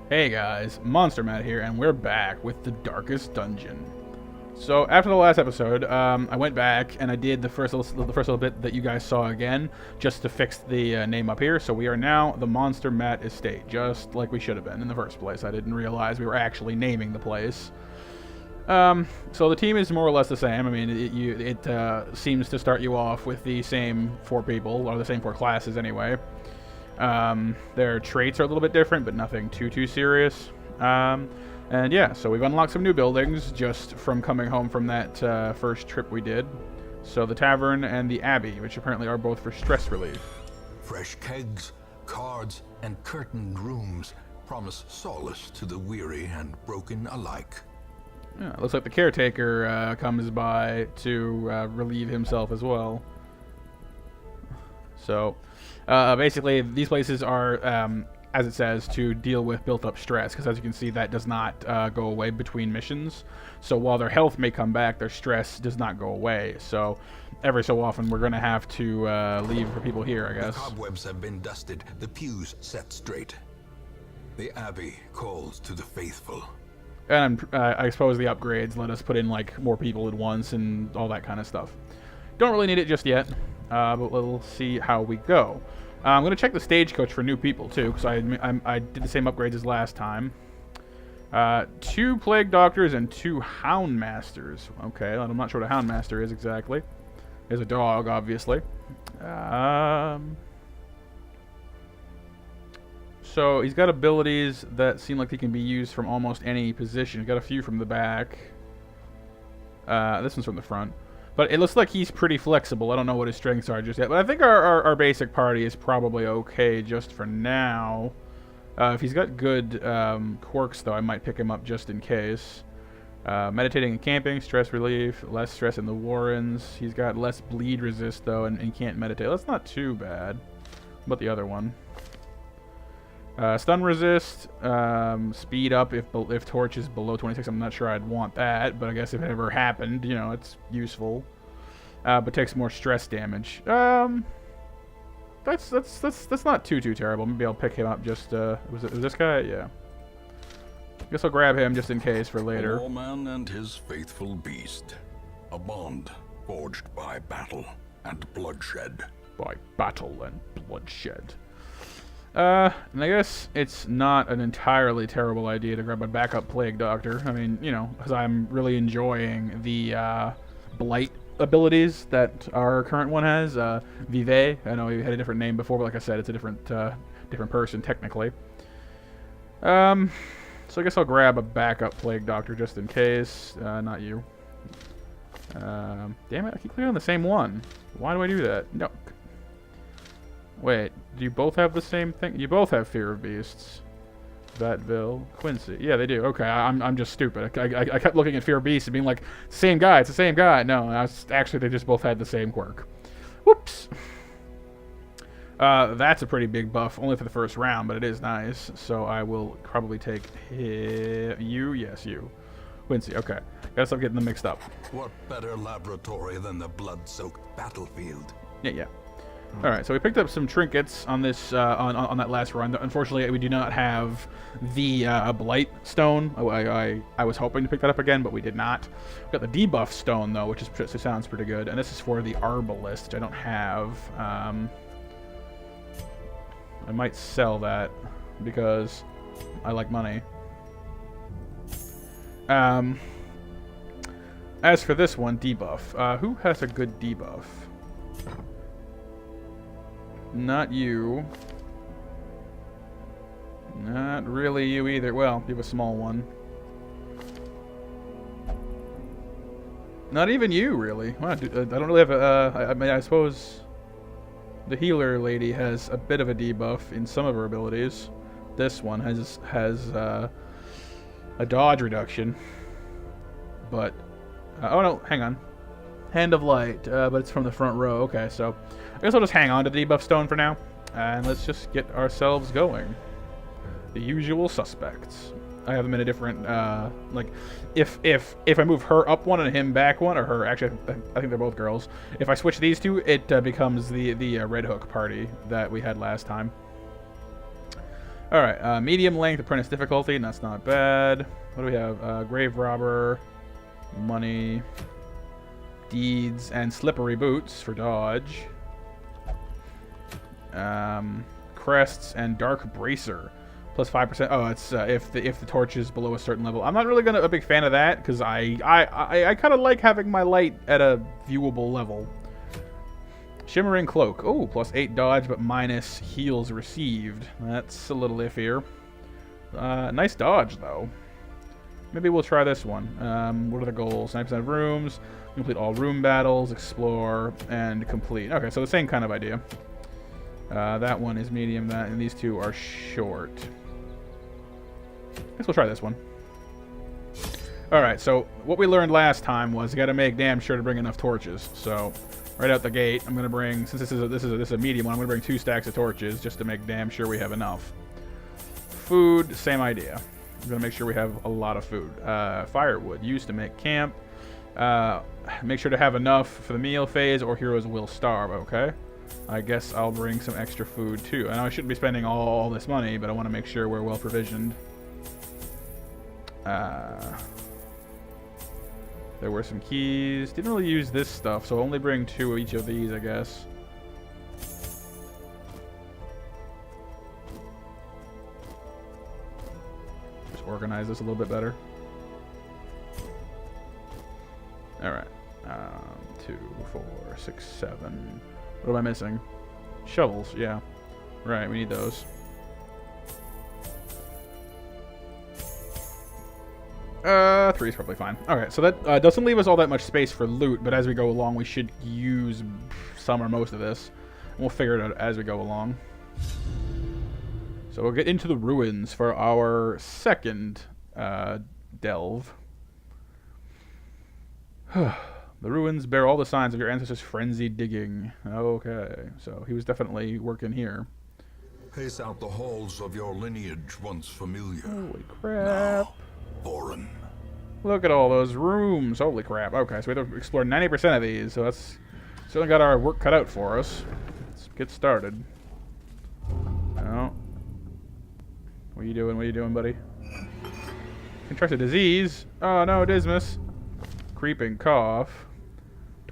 Hey guys, MonsterMatt here, and we're back with the Darkest Dungeon. So after the last episode, I went back and I did the first little bit that you guys saw again, just to fix the name up here. So we are now the MonsterMatt Estate, just like we should have been in the first place. I didn't realize we were actually naming the place. So the team is more or less the same. I mean, it seems to start you off with the same four people, or the same four classes anyway. Their traits are a little bit different, but nothing too serious. And yeah, so we've unlocked some new buildings just from coming home from that first trip we did. So the tavern and the abbey, which apparently are both for stress relief. Fresh kegs, cards, and curtained rooms promise solace to the weary and broken alike. Yeah, looks like the caretaker comes by to relieve himself as well. So basically, these places are, as it says, to deal with built-up stress, because as you can see, that does not go away between missions. So while their health may come back, their stress does not go away. So every so often, we're going to have to leave for people here, I guess. The cobwebs have been dusted, the pews set straight. The abbey calls to the faithful. And I suppose the upgrades let us put in like more people at once and all that kind of stuff. Don't really need it just yet, but we'll see how we go. I'm going to check the stagecoach for new people too, because I did the same upgrades as last time. 2 plague doctors and 2 hound masters. Okay, I'm not sure what a hound master is exactly. There's a dog, obviously. So he's got abilities that seem like they can be used from almost any position. He's got a few from the back. This one's from the front. But it looks like he's pretty flexible. I don't know what his strengths are just yet. But I think our basic party is probably okay just for now. If he's got good quirks, though, I might pick him up just in case. Meditating and camping, stress relief, less stress in the warrens. He's got less bleed resist, though, and he can't meditate. That's not too bad. What about the other one? Stun resist, speed up if torch is below 26. I'm not sure I'd want that, but I guess if it ever happened, you know, it's useful. But takes more stress damage. That's not too terrible. Maybe I'll pick him up just. Was this guy? Yeah. Guess I'll grab him just in case for later. A lawman and his faithful beast, a bond forged by battle and bloodshed. By battle and bloodshed. And I guess it's not an entirely terrible idea to grab a backup plague doctor. I mean, you know, because I'm really enjoying the blight abilities that our current one has. Vive. I know we had a different name before, but like I said, it's a different person technically. So I guess I'll grab a backup plague doctor just in case. Not you. Damn it! I keep clicking on the same one. Why do I do that? No. Wait, do you both have the same thing? You both have Fear of Beasts. Vatville, Quincy. Yeah, they do. Okay, I'm just stupid. I kept looking at Fear of Beasts and being like, same guy, it's the same guy. No, actually they just both had the same quirk. Whoops. That's a pretty big buff, only for the first round, but it is nice. So I will probably take you. Yes, you. Quincy, okay. Gotta stop getting them mixed up. What better laboratory than the blood-soaked battlefield? Yeah. All right, so we picked up some trinkets on this on that last run. Unfortunately, we do not have the blight stone. I was hoping to pick that up again, but we did not. We got the debuff stone though, which sounds pretty good. And this is for the arbalist, which I don't have. I might sell that because I like money. As for this one, debuff. Who has a good debuff? Not you. Not really you either. Well, you have a small one. Not even you, really. Wow, I don't really have a... I mean, I suppose the healer lady has a bit of a debuff in some of her abilities. This one has a dodge reduction. But... oh no, hang on. Hand of Light, but it's from the front row. Okay, so I guess I'll just hang on to the debuff stone for now, and let's just get ourselves going. The usual suspects. I have them in a different, like, if I move her up one and him back one, or her, actually, I think they're both girls. If I switch these two, it becomes the Red Hook party that we had last time. Alright, medium length, apprentice difficulty, and that's not bad. What do we have? Grave robber, money, deeds, and slippery boots for dodge. Crests and dark bracer. Plus 5%. Oh, it's if the torch is below a certain level. I'm not really a big fan of that because I kind of like having my light at a viewable level. Shimmering cloak. Oh, plus 8 dodge, but minus heals received. That's a little iffier. Nice dodge though. Maybe we'll try this one. What are the goals? 9% of rooms. Complete all room battles. Explore and complete. Okay, so the same kind of idea. That one is medium. And these two are short. I guess we'll try this one. Alright, so what we learned last time was you gotta make damn sure to bring enough torches. So, right out the gate, I'm gonna bring, since this is a medium one, I'm gonna bring 2 stacks of torches just to make damn sure we have enough. Food, same idea. I'm gonna make sure we have a lot of food. Firewood, used to make camp. Make sure to have enough for the meal phase or heroes will starve, okay? I guess I'll bring some extra food too. I know I shouldn't be spending all this money, but I want to make sure we're well provisioned. There were some keys. Didn't really use this stuff, so I'll only bring 2 of each of these, I guess. Just organize this a little bit better. Alright. 2, 4, 6, 7. What am I missing? Shovels, yeah. Right, we need those. 3 is probably fine. Okay, so that doesn't leave us all that much space for loot, but as we go along, we should use some or most of this. And we'll figure it out as we go along. So we'll get into the ruins for our second delve. The ruins bear all the signs of your ancestors' frenzied digging. Okay, so he was definitely working here. Pace out the halls of your lineage once familiar. Holy crap. Now, foreign. Look at all those rooms. Holy crap. Okay, so we have to explore 90% of these, so that's certainly got our work cut out for us. Let's get started. Oh. What are you doing? What are you doing, buddy? Contract a disease. Oh no, Dismas. Creeping cough.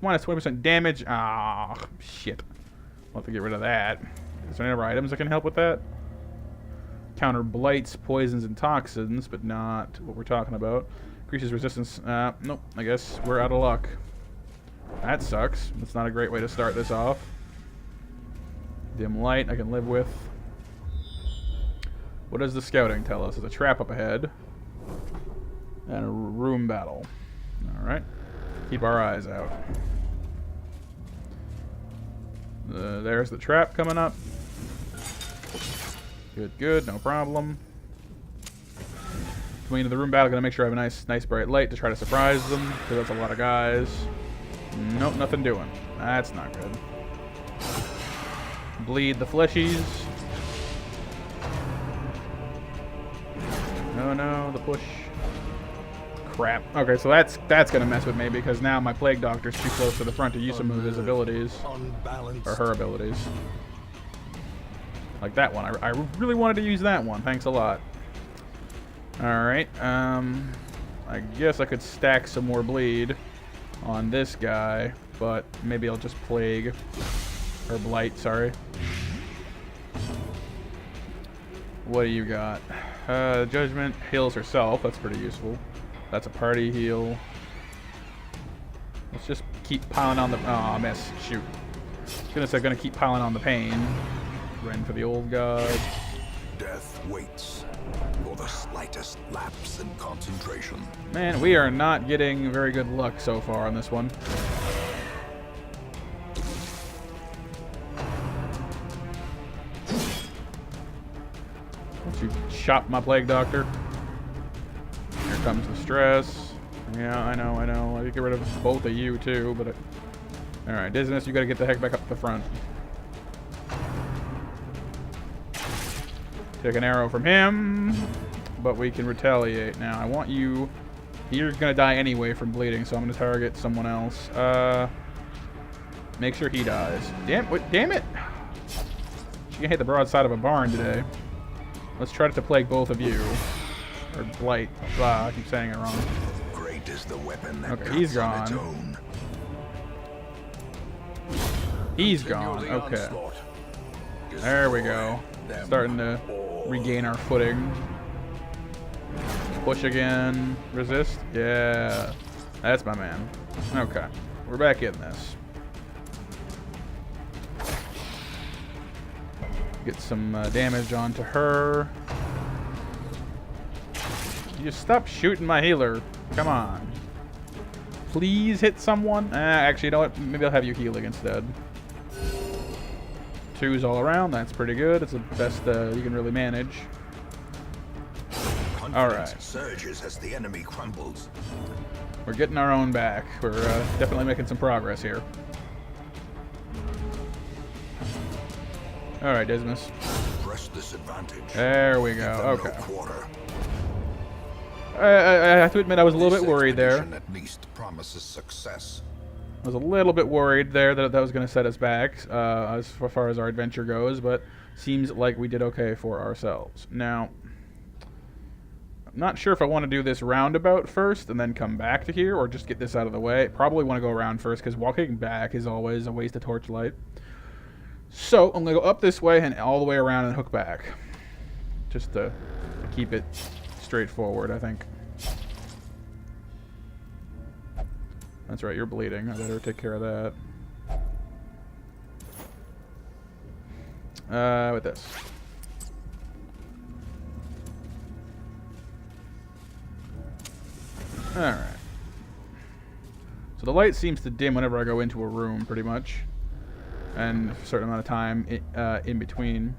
Minus 20% damage. Ah, shit. I'll have to get rid of that. Is there any other items that can help with that? Counter blights, poisons, and toxins, but not what we're talking about. Increases resistance. Nope. I guess we're out of luck. That sucks. That's not a great way to start this off. Dim light I can live with. What does the scouting tell us? There's a trap up ahead. And a room battle. Alright. Keep our eyes out. There's the trap coming up. Good, good, no problem. Coming into the room battle, gonna make sure I have a nice bright light to try to surprise them, because that's a lot of guys. Nope, nothing doing. That's not good. Bleed the fleshies. Oh no, the push. Crap. Okay, so that's gonna mess with me because now my plague doctor's too close to the front to use some of his abilities. Or her abilities. Like that one. I really wanted to use that one. Thanks a lot. Alright. I guess I could stack some more bleed on this guy, but maybe I'll just plague. Or blight, sorry. What do you got? Judgment heals herself. That's pretty useful. That's a party heal. Let's just keep piling on the... Oh, I miss. Shoot. I was gonna say I'm gonna keep piling on the pain. Run for the old god. Death waits for the slightest lapse in concentration. Man, we are not getting very good luck so far on this one. Don't you chop my plague doctor. Here comes the stress. Yeah, I know. I could get rid of both of you too, but... Alright, Dizziness, you gotta get the heck back up the front. Take an arrow from him, but we can retaliate. Now, I want you... You're gonna die anyway from bleeding, so I'm gonna target someone else. Make sure he dies. Damn it! She can hit the broadside of a barn today. Let's try to plague both of you. Or blight. Ah, I keep saying it wrong. Great is the weapon that Okay, he's cuts on its gone. own. He's gone. Okay. There we go. Starting to regain our footing. Push again. Resist. Yeah. That's my man. Okay. We're back in this. Get some damage onto her. You just stop shooting my healer. Come on. Please hit someone. Actually, you know what? Maybe I'll have you healing instead. 2s all around. That's pretty good. It's the best you can really manage. All right. Surges as the enemy crumbles. We're getting our own back. We're definitely making some progress here. All right, Dismas. Press this advantage. There we go. Okay. No quarter. I have to admit I was a little bit worried there. At least promises success. I was a little bit worried there that was going to set us back as far as our adventure goes, but seems like we did okay for ourselves. Now, I'm not sure if I want to do this roundabout first and then come back to here, or just get this out of the way. Probably want to go around first, because walking back is always a waste of torchlight. So, I'm going to go up this way and all the way around and hook back. Just to keep it straightforward, I think. That's right, you're bleeding. I better take care of that. With this. Alright. So the light seems to dim whenever I go into a room, pretty much. And a certain amount of time in between.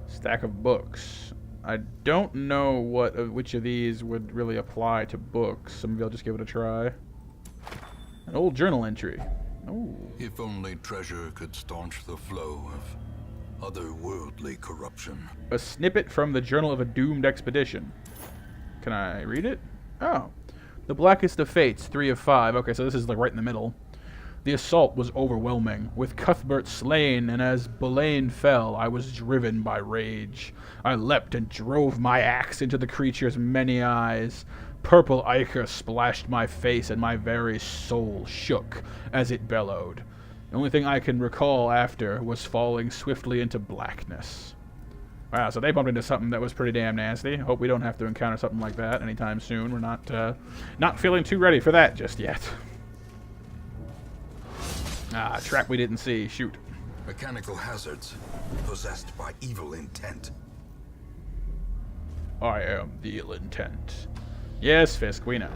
Stack of books. I don't know which of these would really apply to books, so maybe I'll just give it a try. An old journal entry. Oh. If only treasure could staunch the flow of otherworldly corruption. A snippet from the Journal of a Doomed Expedition. Can I read it? Oh. The Blackest of Fates, 3 of 5. Okay, so this is like right in the middle. The assault was overwhelming, with Cuthbert slain, and as Bulain fell, I was driven by rage. I leapt and drove my axe into the creature's many eyes. Purple ichor splashed my face, and my very soul shook as it bellowed. The only thing I can recall after was falling swiftly into blackness. Wow, so they bumped into something that was pretty damn nasty. Hope we don't have to encounter something like that anytime soon. We're not feeling too ready for that just yet. Ah, trap we didn't see. Shoot. Mechanical hazards possessed by evil intent. I am the ill intent. Yes, Fisk, we know.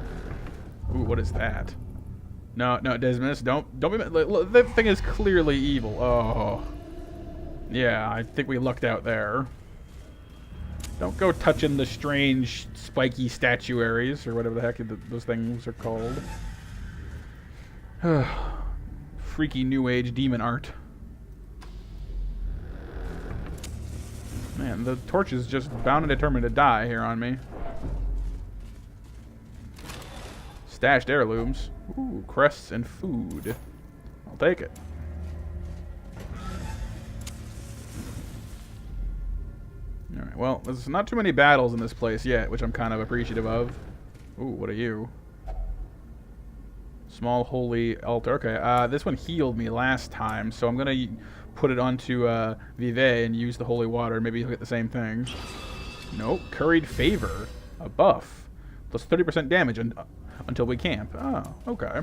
Ooh, what is that? No, Dismas, don't be... Look, that thing is clearly evil. Oh. Yeah, I think we lucked out there. Don't go touching the strange, spiky statuaries, or whatever the heck those things are called. Freaky New Age demon art. Man, the torch is just bound and determined to die here on me. Stashed heirlooms. Ooh, crests and food. I'll take it. Alright, well, there's not too many battles in this place yet, which I'm kind of appreciative of. Ooh, what are you? Small holy altar. Okay, this one healed me last time, so I'm going to put it onto Vive and use the holy water. Maybe you'll get the same thing. Nope. Curried favor. A buff. Plus 30% damage until we camp. Oh, okay.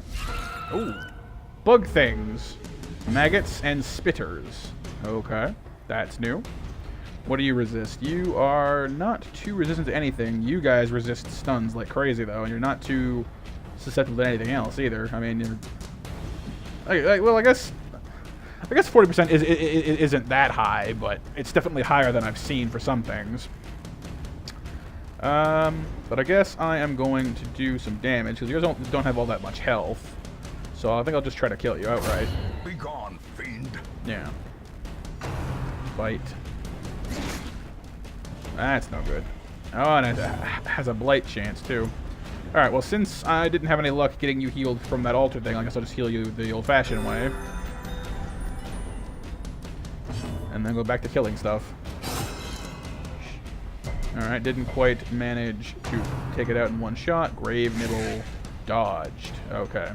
Ooh. Bug things. Maggots and spitters. Okay. That's new. What do you resist? You are not too resistant to anything. You guys resist stuns like crazy, though, and you're not too susceptible to anything else either. I mean, well, I guess 40% isn't that high, but it's definitely higher than I've seen for some things. But I guess I am going to do some damage because you guys don't have all that much health. So I think I'll just try to kill you outright. Be gone, fiend. Yeah. Bite. That's no good. Oh, and it has a blight chance too. Alright, well, since I didn't have any luck getting you healed from that altar thing, I guess I'll just heal you the old-fashioned way. And then go back to killing stuff. Alright, didn't quite manage to take it out in one shot. Grave middle dodged. Okay.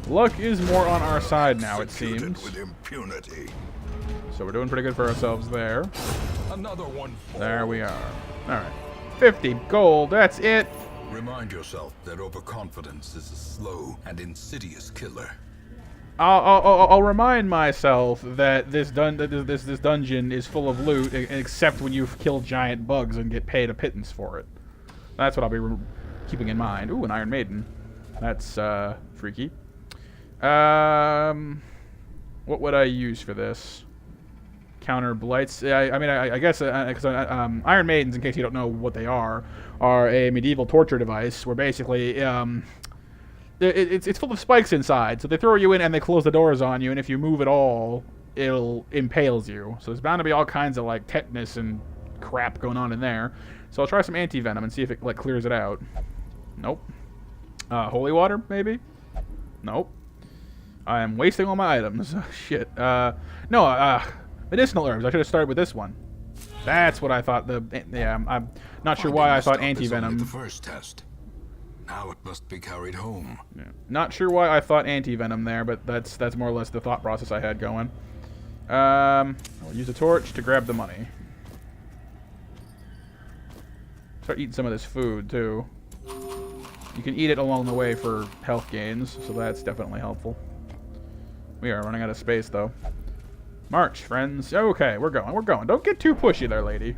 Luck is more on our side now, it seems. With impunity. So we're doing pretty good for ourselves there. Another one. There we are. Alright. 50 gold, that's it. Remind yourself that overconfidence is a slow and insidious killer. I'll remind myself that this dungeon is full of loot, except when you kill giant bugs and get paid a pittance for it. That's what I'll be keeping in mind. Ooh, an Iron Maiden. That's freaky. What would I use for this? Counter blights. I guess because Iron Maidens, in case you don't know what they are a medieval torture device where basically it's full of spikes inside, so they throw you in and they close the doors on you, and if you move at all, it'll impales you. So there's bound to be all kinds of like tetanus and crap going on in there. So I'll try some anti-venom and see if it like clears it out. Nope. Holy water, maybe? Nope. I am wasting all my items. Shit. No, medicinal herbs. I should have started with this one. That's what I thought. I'm not sure why I thought anti-venom. The first test. Now it must be carried home. Yeah. Not sure why I thought anti-venom there, but that's more or less the thought process I had going. I'll use a torch to grab the money. Start eating some of this food, too. You can eat it along the way for health gains, so that's definitely helpful. We are running out of space, though. March, friends. Okay, we're going. Don't get too pushy there, lady.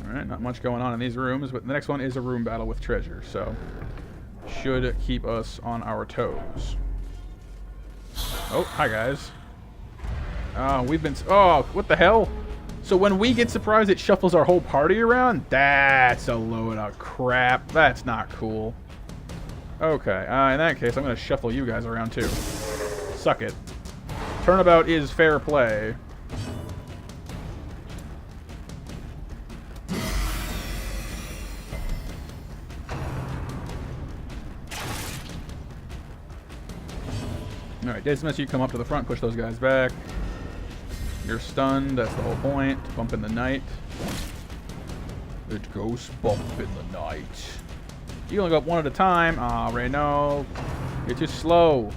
Alright, not much going on in these rooms, but the next one is a room battle with treasure, so should keep us on our toes. Oh, hi guys. Oh, what the hell? So when we get surprised, it shuffles our whole party around? That's a load of crap. That's not cool. Okay, in that case, I'm going to shuffle you guys around too. Suck it. Turnabout is fair play. Alright, Dismas, you come up to the front, push those guys back. You're stunned, that's the whole point. Bump in the night. It goes bump in the night. You only go up one at a time. Aw, Reyno. You're too slow.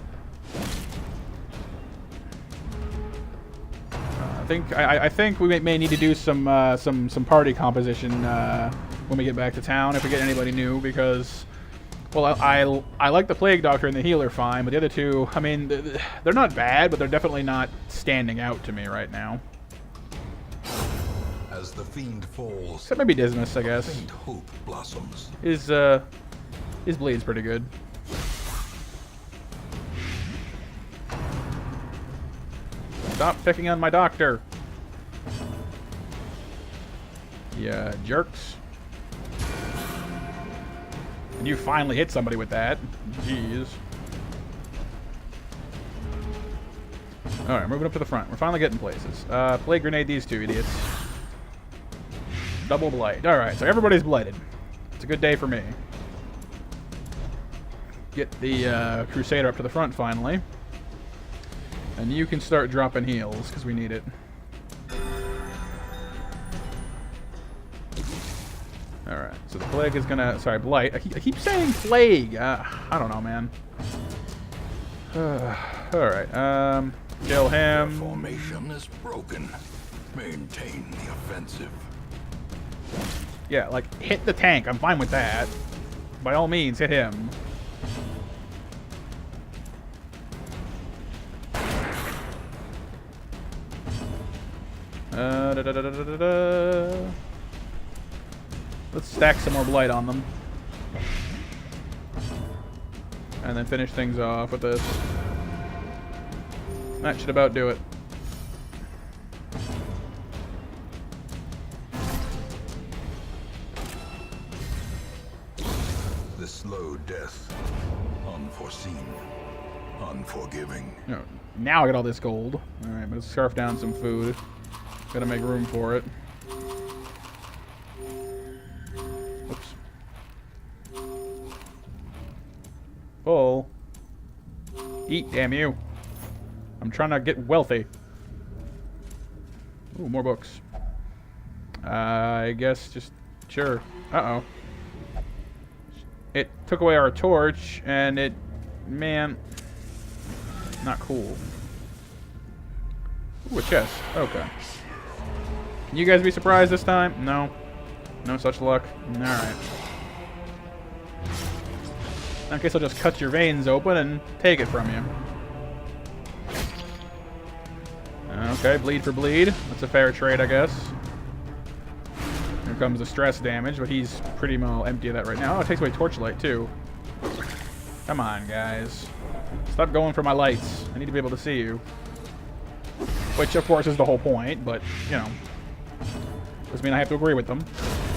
I think we may need to do some party composition when we get back to town, if we get anybody new, because, well, I like the Plague Doctor and the Healer fine, but the other two, I mean, they're not bad, but they're definitely not standing out to me right now. As the fiend falls, except maybe Dismas, I guess. Faint hope blossoms. His bleed's pretty good. Stop picking on my doctor. Yeah, jerks. And you finally hit somebody with that. Jeez. Alright, moving up to the front. We're finally getting places. Plague grenade these two idiots. Double blight. Alright, so everybody's blighted. It's a good day for me. Get the Crusader up to the front finally. And you can start dropping heals, because we need it. Alright, so the Plague is gonna... Sorry, Blight. I keep saying Plague. I don't know, man. Alright, kill him. Their formation is broken. Maintain the offensive. Yeah, like, hit the tank. I'm fine with that. By all means, hit him. Let's stack some more blight on them. And then finish things off with this. That should about do it. The slow death. Unforeseen. Unforgiving. No, now I got all this gold. Alright, let's scarf down some food. Gotta make room for it. Oops. Full. Eat, damn you. I'm trying to get wealthy. Ooh, more books. I guess just... Sure. Uh-oh. It took away our torch, and it... Man. Not cool. Ooh, a chest. Okay. Can you guys be surprised this time? No. No such luck. Alright. I guess I'll just cut your veins open and take it from you. Okay, bleed for bleed. That's a fair trade, I guess. Here comes the stress damage, but he's pretty well empty of that right now. Oh, it takes away torchlight, too. Come on, guys. Stop going for my lights. I need to be able to see you. Which, of course, is the whole point, but, you know. Doesn't mean I have to agree with them.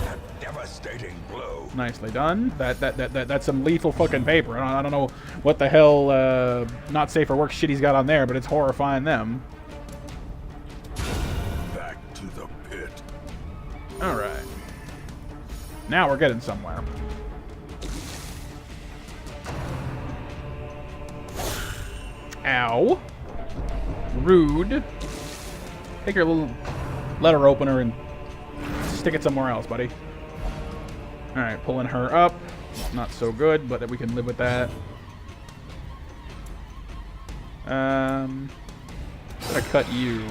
A devastating blow. Nicely done. That's some lethal fucking paper. I don't know what the hell not safe for work shit he's got on there, but it's horrifying them. Back to the pit. Alright. Now we're getting somewhere. Ow. Rude. Take your little letter opener and stick it somewhere else, buddy. Alright, pulling her up. Not so good, but we can live with that. I'm gonna cut you.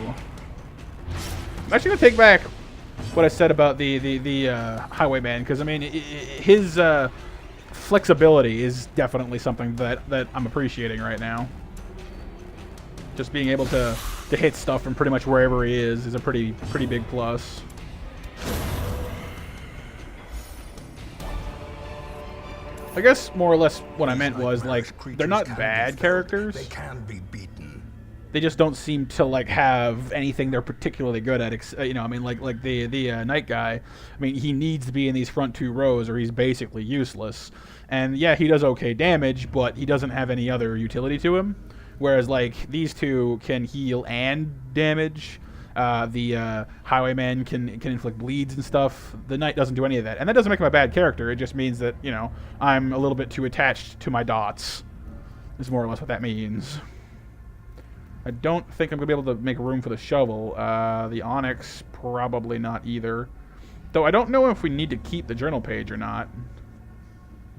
I'm actually gonna take back what I said about the highwayman, because I mean his flexibility is definitely something that I'm appreciating right now. Just being able to hit stuff from pretty much wherever he is a pretty big plus. I guess more or less what I meant was, like, they're not bad characters. They can be beaten. They just don't seem to, like, have anything they're particularly good at. You know, I mean, like the night guy. I mean, he needs to be in these front two rows, or he's basically useless. And yeah, he does okay damage, but he doesn't have any other utility to him. Whereas, like, these two can heal and damage. The highwayman can inflict bleeds and stuff. The knight doesn't do any of that. And that doesn't make him a bad character. It just means that, you know, I'm a little bit too attached to my dots. Is more or less what that means. I don't think I'm going to be able to make room for the shovel. The onyx, probably not either. Though I don't know if we need to keep the journal page or not.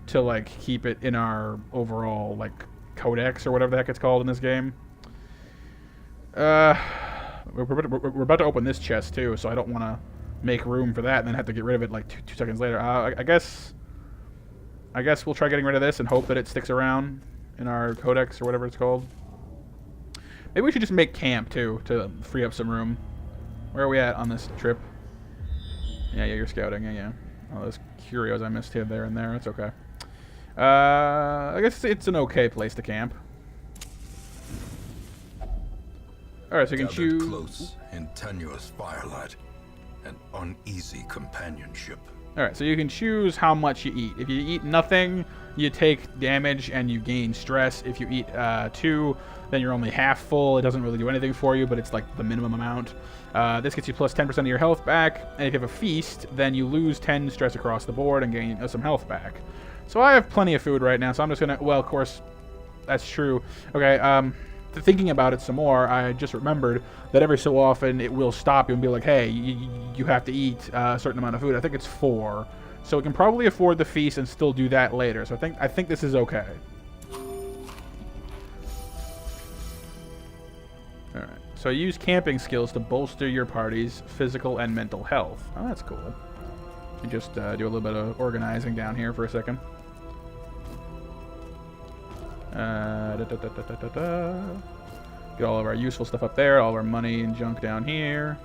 To, like, keep it in our overall, like, codex or whatever the heck it's called in this game. We're about to open this chest too, so I don't want to make room for that and then have to get rid of it like two seconds later. I guess we'll try getting rid of this and hope that it sticks around in our codex or whatever it's called. Maybe we should just make camp too to free up some room. Where are we at on this trip? Yeah, you're scouting. Yeah. Oh, those curios I missed here, there, and there. It's okay. I guess it's an okay place to camp. Alright, so you can choose... close in tenuous firelight and uneasy companionship. Alright, so you can choose how much you eat. If you eat nothing, you take damage and you gain stress. If you eat 2, then you're only half full. It doesn't really do anything for you, but it's like the minimum amount. This gets you plus 10% of your health back. And if you have a feast, then you lose 10 stress across the board and gain some health back. So I have plenty of food right now, so I'm just gonna... Well, of course, that's true. Okay, thinking about it some more, I just remembered that every so often it will stop you and be like, hey, you have to eat a certain amount of food. I think it's 4. So we can probably afford the feast and still do that later. So I think this is okay. Alright. So use camping skills to bolster your party's physical and mental health. Oh, that's cool. You just do a little bit of organizing down here for a second. Get all of our useful stuff up there, all of our money and junk down here.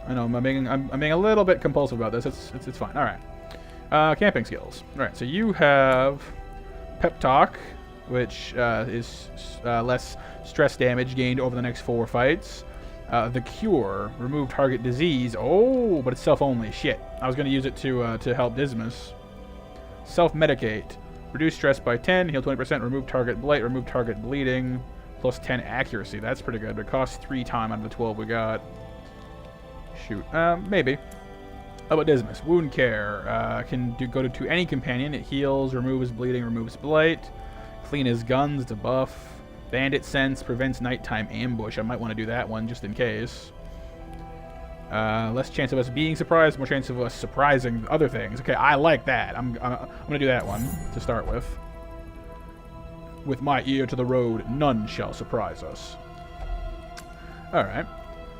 I know I'm being a little bit compulsive about this. It's fine. All right. Camping skills. All right. So you have Pep Talk, which is less stress damage gained over the next 4 fights. The Cure, remove target disease. Oh, but it's self only. Shit. I was going to use it to help Dismas. Self-medicate. Reduce stress by 10, heal 20%, remove target blight, remove target bleeding, plus 10 accuracy. That's pretty good, but it costs 3 time out of the 12 we got. Shoot. Maybe. How about Dismas? Wound care. Can go to any companion. It heals, removes bleeding, removes blight. Clean his guns to buff. Bandit sense prevents nighttime ambush. I might want to do that one just in case. Less chance of us being surprised, more chance of us surprising other things. Okay, I like that. I'm gonna do that one to start with. With my ear to the road, none shall surprise us. All right.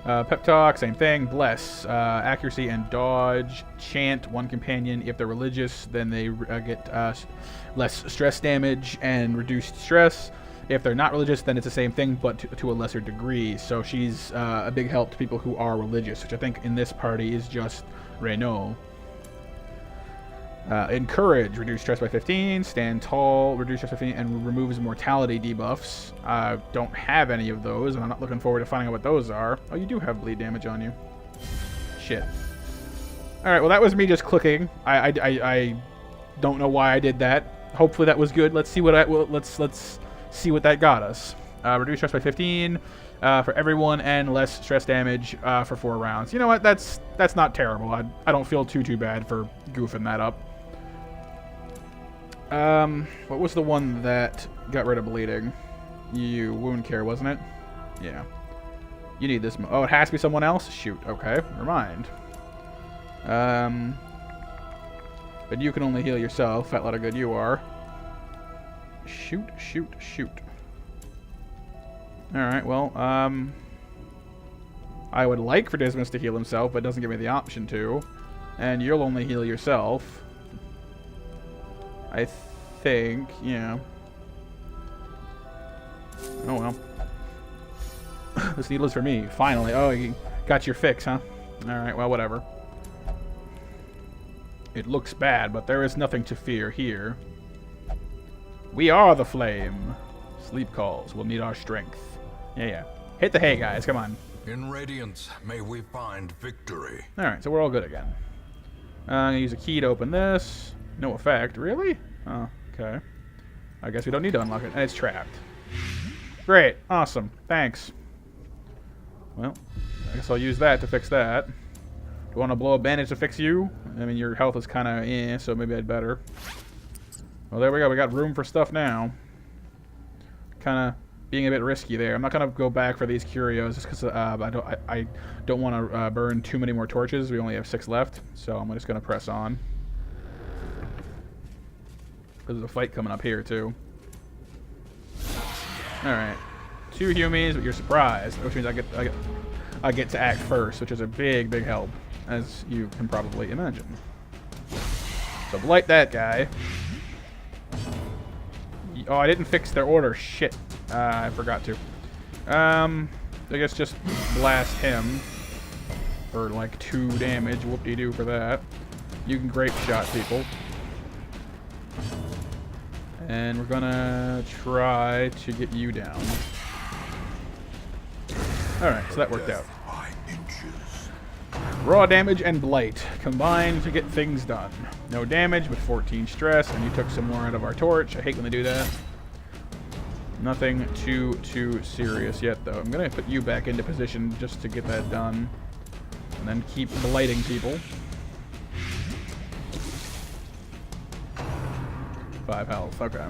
Pep talk, same thing. Bless, accuracy and dodge. Chant, one companion. If they're religious, then they get less stress damage and reduced stress. If they're not religious, then it's the same thing, but to a lesser degree. So she's a big help to people who are religious, which I think in this party is just Renault. Encourage, reduce stress by 15. Stand tall, reduce stress by 15, and removes mortality debuffs. Don't have any of those, and I'm not looking forward to finding out what those are. Oh, you do have bleed damage on you. Shit. All right, well that was me just clicking. I don't know why I did that. Hopefully that was good. Let's see what let's see what that got us. Reduce stress by 15 for everyone, and less stress damage for 4 rounds. You know what? That's not terrible. I don't feel too bad for goofing that up. What was the one that got rid of bleeding? You wound care, wasn't it? Yeah. You need this. Oh, it has to be someone else? Shoot. Okay, never mind. But you can only heal yourself. Fat lot of good you are. Shoot. Alright, well, I would like for Dismas to heal himself, but it doesn't give me the option to. And you'll only heal yourself. I think, yeah. Oh well. This needle is for me, finally. Oh, you got your fix, huh? Alright, well, whatever. It looks bad, but there is nothing to fear here. We are the flame. Sleep calls will need our strength. Yeah. Hit the hay, guys. Come on. In radiance, may we find victory. Alright, so we're all good again. I'm going to use a key to open this. No effect. Really? Oh, okay. I guess we don't need to unlock it. And it's trapped. Great. Awesome. Thanks. Well, I guess I'll use that to fix that. Do you want to blow a bandage to fix you? I mean, your health is kind of so maybe I'd better. Well, there we go. We got room for stuff now. Kind of being a bit risky there. I'm not gonna go back for these curios just because I don't want to burn too many more torches. We only have 6 left, so I'm just gonna press on. There's a fight coming up here too. All right, 2 humies, but you're surprised, which means I get to act first, which is a big help, as you can probably imagine. So blight that guy. Oh, I didn't fix their order. Shit. I forgot to. I guess just blast him for like 2 damage. Whoop-de-doo for that. You can grape shot people. And we're gonna try to get you down. Alright, so that worked out. Raw damage and blight combined to get things done. No damage, but 14 stress, and you took some more out of our torch. I hate when they do that. Nothing too serious yet, though. I'm gonna put you back into position just to get that done, and then keep blighting people. 5 health. Okay.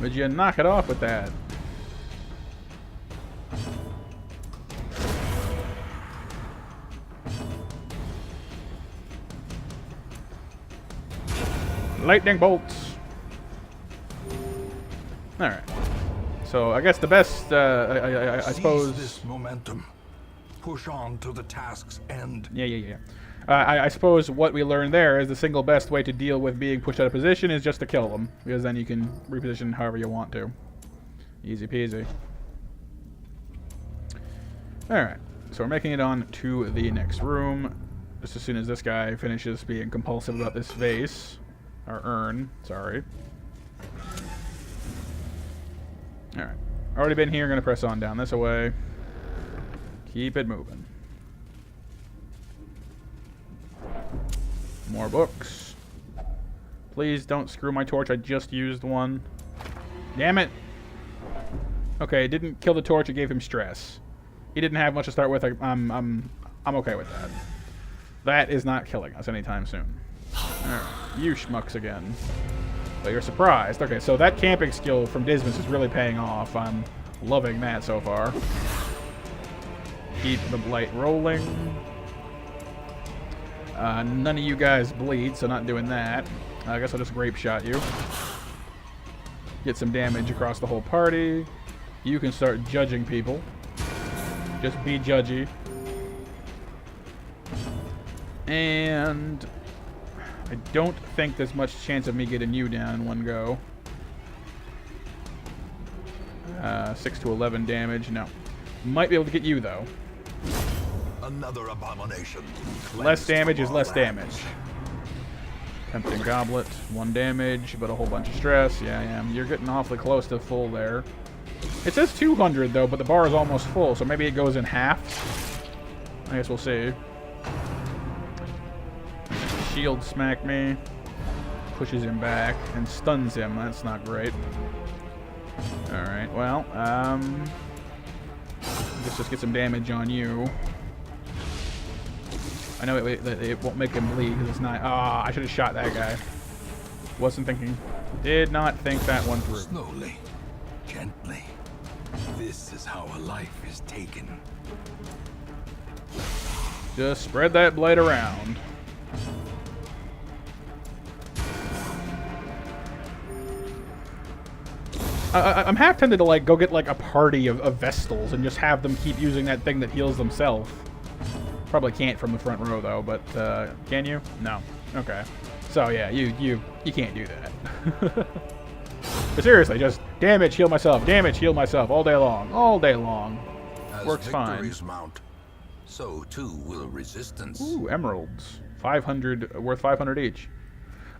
Would you knock it off with that? Lightning bolts. All right. So I guess the best, I suppose. This momentum. Push on to the task's end. Yeah. I suppose what we learned there is the single best way to deal with being pushed out of position is just to kill them, because then you can reposition however you want to. Easy peasy. All right. So we're making it on to the next room. Just as soon as this guy finishes being compulsive about this vase. Or urn, sorry. Alright. Already been here, gonna press on down this way. Keep it moving. More books. Please don't screw my torch, I just used one. Damn it! Okay, it didn't kill the torch, it gave him stress. He didn't have much to start with, I'm okay with that. That is not killing us anytime soon. Alright, you schmucks again. But you're surprised. Okay, so that camping skill from Dismas is really paying off. I'm loving that so far. Keep the light rolling. None of you guys bleed, so not doing that. I guess I'll just grape shot you. Get some damage across the whole party. You can start judging people. Just be judgy. And I don't think there's much chance of me getting you down in one go. 6 to 11 damage. No. Might be able to get you, though. Another abomination. Less damage is less damage. Tempting Goblet. 1 damage, but a whole bunch of stress. Yeah. You're getting awfully close to full there. It says 200, though, but the bar is almost full, so maybe it goes in half. I guess we'll see. Shield smack me. Pushes him back and stuns him. That's not great. Alright, well, let's just get some damage on you. I know it won't make him bleed because it's not... Ah, I should have shot that guy. Wasn't thinking... Did not think that one through. Slowly. Gently. This is how a life is taken. Just spread that blade around. I'm half tempted to like go get like a party of Vestals and just have them keep using that thing that heals themselves. Probably can't from the front row though, but can you? No. Okay. So yeah, you can't do that. But seriously, just damage, heal myself, damage, heal myself all day long, all day long. As works fine. victories mount, so too will resistance. Ooh, emeralds. 500, worth 500 each.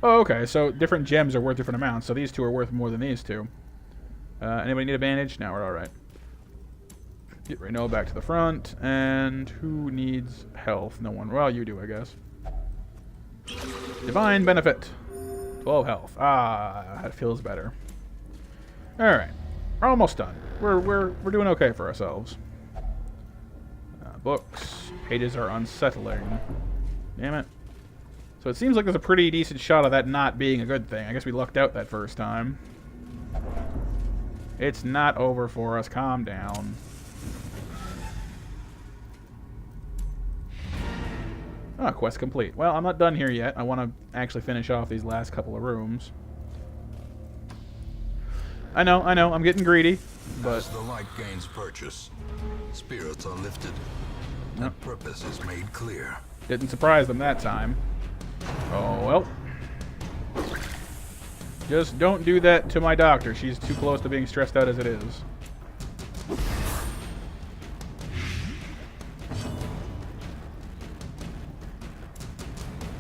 Oh, okay, so different gems are worth different amounts, so these two are worth more than these two. Anybody need a bandage? No, we're alright. Get Reno back to the front, and who needs health? No one. Well, you do, I guess. Divine benefit. 12 health. Ah, that feels better. Alright. We're almost done. We're doing okay for ourselves. Books. Pages are unsettling. Damn it. So it seems like there's a pretty decent shot of that not being a good thing. I guess we lucked out that first time. It's not over for us. Calm down. Oh, quest complete. Well, I'm not done here yet. I want to actually finish off these last couple of rooms. I know, I'm getting greedy, but... As the light gains purchase, spirits are lifted, and purpose is made clear. Didn't surprise them that time. Oh, well. Just don't do that to my doctor. She's too close to being stressed out as it is.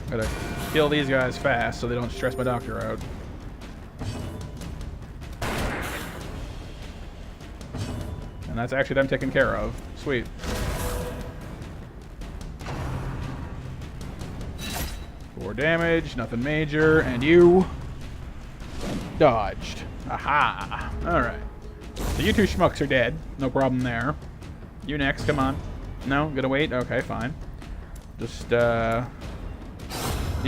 Gotta kill these guys fast so they don't stress my doctor out. And that's actually them taken care of. Sweet. Four damage, nothing major, and you dodged. Aha! Alright. So you two schmucks are dead. No problem there. You next, come on. No? Gonna wait? Okay, fine. Just, deal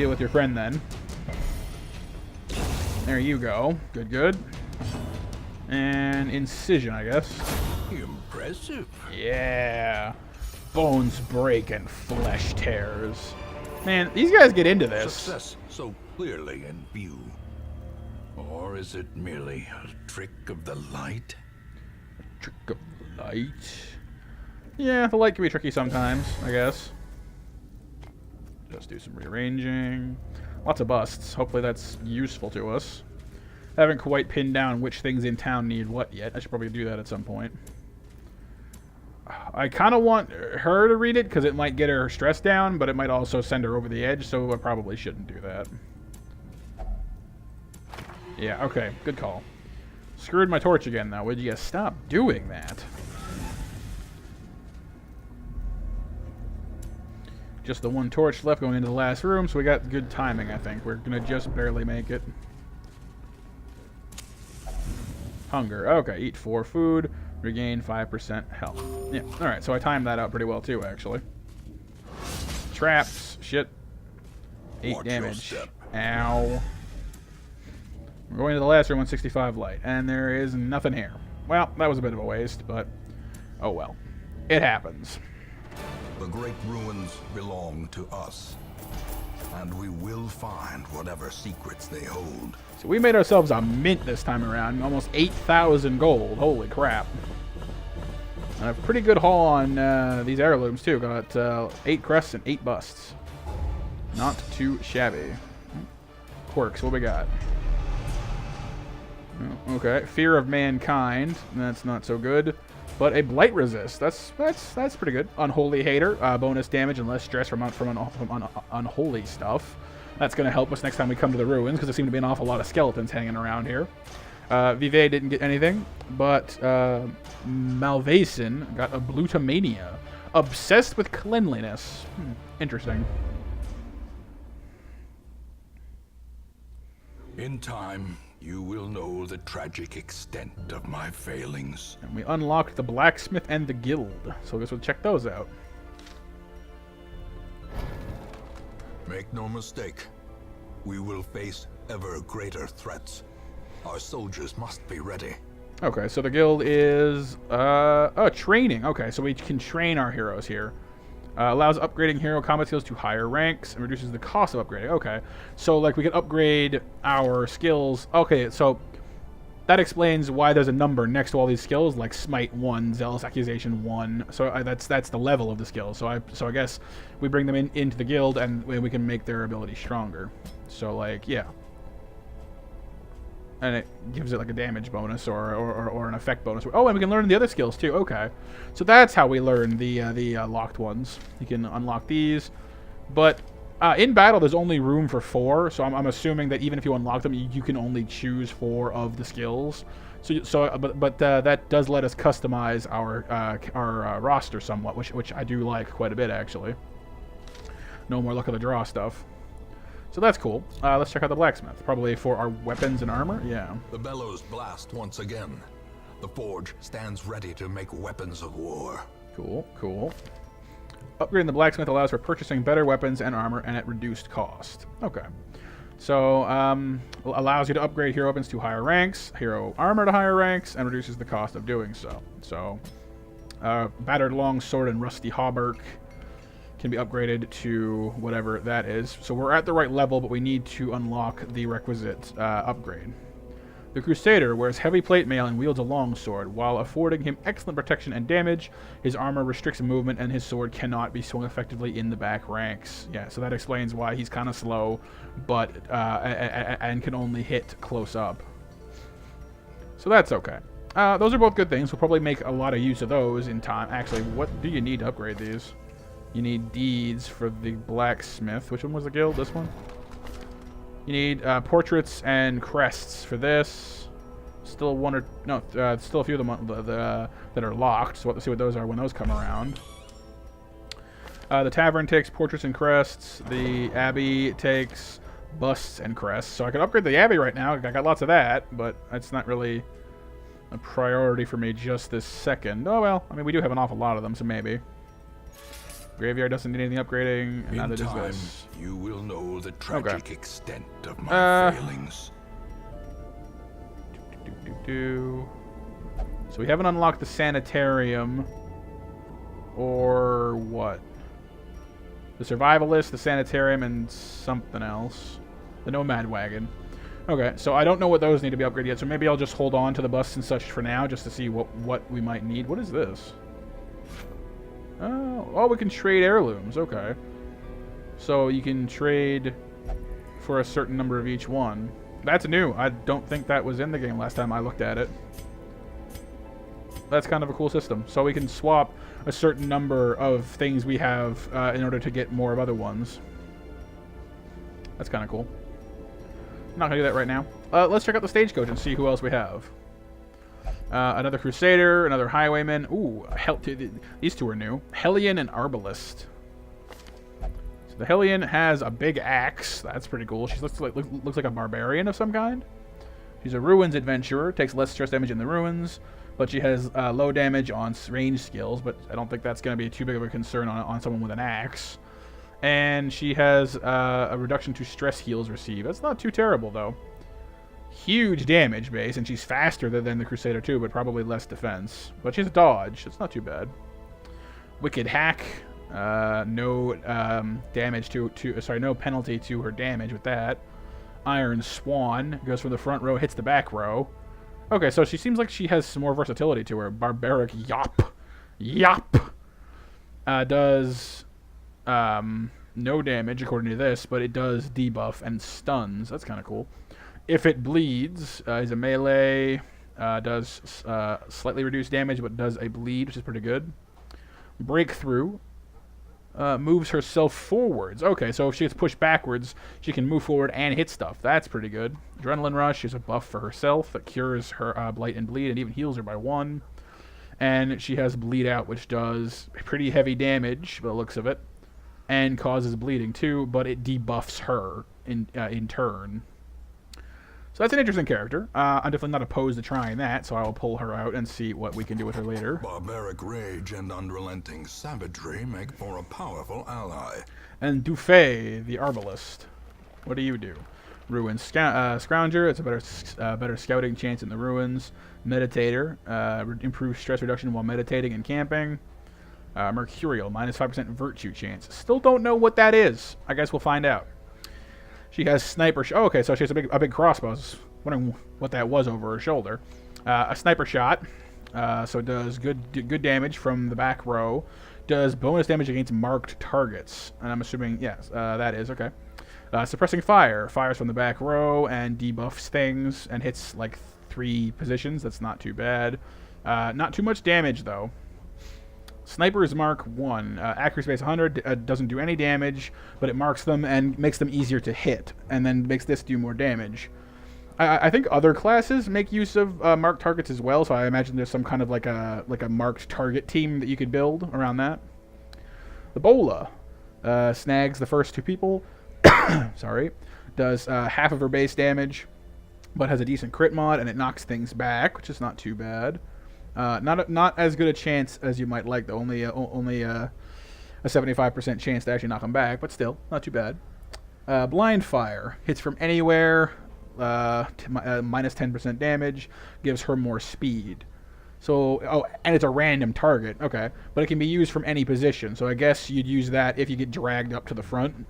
with your friend then. There you go. Good, good. And incision, I guess. Impressive. Yeah. Bones break and flesh tears. Man, these guys get into this. Success so clearly in view. Or is it merely a trick of the light? A trick of the light? Yeah, the light can be tricky sometimes, I guess. Just do some rearranging. Lots of busts. Hopefully that's useful to us. I haven't quite pinned down which things in town need what yet. I should probably do that at some point. I kind of want her to read it because it might get her stress down, but it might also send her over the edge, so I probably shouldn't do that. Yeah, okay. Good call. Screwed my torch again, though. Would you stop doing that? Just the one torch left going into the last room, so we got good timing, I think. We're going to just barely make it. Hunger. Okay, eat 4 food. Regain 5% health. Yeah, alright, so I timed that out pretty well, too, actually. Traps. Shit. 8 damage. Ow. We're going to the last room on 65 light, and there is nothing here. Well, that was a bit of a waste, but oh well. It happens. The great ruins belong to us, and we will find whatever secrets they hold. So we made ourselves a mint this time around, almost 8,000 gold. Holy crap. And a pretty good haul on these heirlooms, too. Got 8 crests and 8 busts. Not too shabby. Quirks, what we got? Oh, okay, Fear of Mankind. That's not so good. But a Blight Resist. That's pretty good. Unholy Hater. Bonus damage and less stress from unholy stuff. That's going to help us next time we come to the ruins, because there seem to be an awful lot of skeletons hanging around here. Vive didn't get anything, but Malvason got a Blutomania. Obsessed with cleanliness. Interesting. In time, you will know the tragic extent of my failings. And we unlocked the blacksmith and the guild, so I guess we'll check those out. Make no mistake, we will face ever greater threats. Our soldiers must be ready. Okay, so the guild is training. Okay, so we can train our heroes here. Allows upgrading hero combat skills to higher ranks and reduces the cost of upgrading. Okay, so like we can upgrade our skills. Okay, so that explains why there's a number next to all these skills, like Smite 1, Zealous Accusation 1. So that's the level of the skills. So I guess we bring them into the guild and we can make their ability stronger. So like yeah. And it gives it like a damage bonus or an effect bonus. Oh, and we can learn the other skills too. Okay, so that's how we learn the locked ones. You can unlock these, but in battle there's only room for 4. So I'm assuming that even if you unlock them, you can only choose 4 of the skills. But that does let us customize our roster somewhat, which I do like quite a bit actually. No more luck of the draw stuff. So that's cool. Let's check out the blacksmith. Probably for our weapons and armor. Yeah. The bellows blast once again. The forge stands ready to make weapons of war. Cool, cool. Upgrading the blacksmith allows for purchasing better weapons and armor and at reduced cost. Okay. So, allows you to upgrade hero weapons to higher ranks, hero armor to higher ranks, and reduces the cost of doing so. So, battered longsword and rusty hauberk can be upgraded to whatever that is. So we're at the right level, but we need to unlock the requisite upgrade. The Crusader wears heavy plate mail and wields a longsword. While affording him excellent protection and damage, his armor restricts movement and his sword cannot be swung effectively in the back ranks. Yeah, so that explains why he's kind of slow, but and can only hit close up. So that's okay. Those are both good things. We'll probably make a lot of use of those in time. Actually, what do you need to upgrade these? You need deeds for the blacksmith. Which one was the guild? This one? You need portraits and crests for this. Still one or... No, still a few of them that are locked. So we'll have to see what those are when those come around. The tavern takes portraits and crests. The abbey takes busts and crests. So I could upgrade the abbey right now. I got lots of that, but that's not really a priority for me just this second. Oh, well. I mean, we do have an awful lot of them, so maybe. Graveyard doesn't need anything upgrading, and neither does this. You will know the tragic extent of my failings. So we haven't unlocked the sanitarium, or what? The survivalist, the sanitarium, and something else. The nomad wagon. Okay, so I don't know what those need to be upgraded yet, so maybe I'll just hold on to the busts and such for now, just to see what we might need. What is this? Oh, we can trade heirlooms. Okay. So you can trade for a certain number of each one. That's new. I don't think that was in the game last time I looked at it. That's kind of a cool system. So we can swap a certain number of things we have in order to get more of other ones. That's kind of cool. I'm not going to do that right now. Let's check out the stagecoach and see who else we have. Another Crusader, another Highwayman. Ooh, these two are new. Hellion and Arbalist. So the Hellion has a big axe. That's pretty cool. She looks like a barbarian of some kind. She's a ruins adventurer. Takes less stress damage in the ruins, but she has low damage on range skills. But I don't think that's going to be too big of a concern on someone with an axe. And she has a reduction to stress heals received. That's not too terrible though. huge damage base, and she's faster than the Crusader too, but probably less defense. But she's a dodge. It's not too bad. Wicked Hack. No damage no penalty to her damage with that. Iron Swan goes from the front row, hits the back row. Okay, so she seems like she has some more versatility to her. Barbaric Yop. Does no damage according to this, but it does debuff and stuns. That's kind of cool. If it bleeds, is a melee. Does slightly reduced damage, but does a bleed, which is pretty good. Breakthrough. Moves herself forwards. Okay, so if she gets pushed backwards, she can move forward and hit stuff. That's pretty good. Adrenaline Rush is a buff for herself that cures her Blight and Bleed and even heals her by 1. And she has Bleed Out, which does pretty heavy damage by the looks of it, and causes bleeding too, but it debuffs her in turn. So that's an interesting character. I'm definitely not opposed to trying that, so I will pull her out and see what we can do with her later. Barbaric rage and unrelenting savagery make for a powerful ally. And Dufay, the Arbalist. What do you do? Ruin Scrounger. It's a better scouting chance in the ruins. Meditator. Improves stress reduction while meditating and camping. Mercurial. Minus 5% virtue chance. Still don't know what that is. I guess we'll find out. She has sniper. Oh, okay, so she has a big crossbow. I was wondering what that was over her shoulder. A sniper shot. So it does good damage from the back row. Does bonus damage against marked targets. And I'm assuming, yes, that is okay. Suppressing fire. Fires from the back row and debuffs things and hits like 3 positions. That's not too bad. Not too much damage though. Sniper is Mark 1. Accuracy base 100, doesn't do any damage, but it marks them and makes them easier to hit, and then makes this do more damage. I think other classes make use of marked targets as well, so I imagine there's some kind of like a marked target team that you could build around that. The Bola snags the first 2 people. Sorry. Does half of her base damage, but has a decent crit mod, and it knocks things back, which is not too bad. Not as good a chance as you might like, though. Only a 75% chance to actually knock them back, but still, not too bad. Blind Fire. Hits from anywhere, minus 10% damage, gives her more speed. So, oh, and it's a random target, okay. But it can be used from any position, so I guess you'd use that if you get dragged up to the front.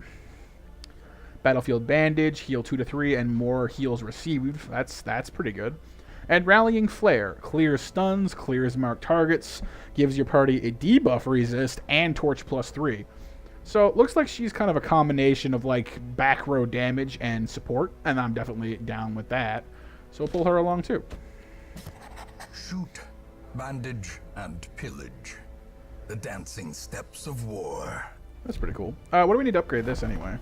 Battlefield Bandage, heal 2 to 3, and more heals received. That's pretty good. And Rallying Flare, clears stuns, clears marked targets, gives your party a debuff resist and torch +3. So it looks like she's kind of a combination of like back row damage and support, and I'm definitely down with that. So we'll pull her along too. Shoot, bandage, and pillage. The dancing steps of war. That's pretty cool. What do we need to upgrade this anyway?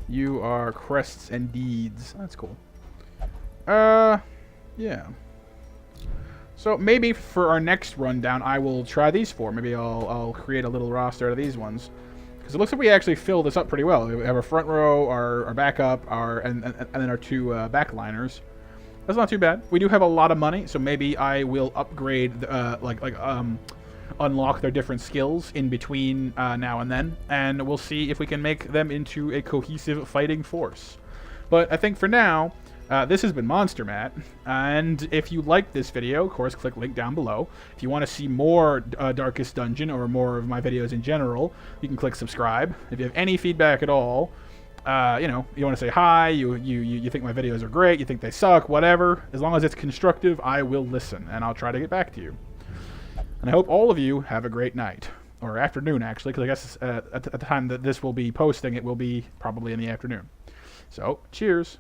You are Crests and Deeds. That's cool. Yeah. So maybe for our next rundown, I will try these 4. Maybe I'll create a little roster out of these ones, because it looks like we actually fill this up pretty well. We have our front row, our backup, and then our 2 backliners. That's not too bad. We do have a lot of money, so maybe I will upgrade, unlock their different skills in between now and then, and we'll see if we can make them into a cohesive fighting force. But I think for now, this has been MonsterMatt, and if you liked this video, of course, click link down below. If you want to see more Darkest Dungeon or more of my videos in general, you can click subscribe. If you have any feedback at all, you want to say hi, you think my videos are great, you think they suck, whatever, as long as it's constructive, I will listen, and I'll try to get back to you. And I hope all of you have a great night. Or afternoon, actually, because I guess at the time that this will be posting, it will be probably in the afternoon. So, cheers.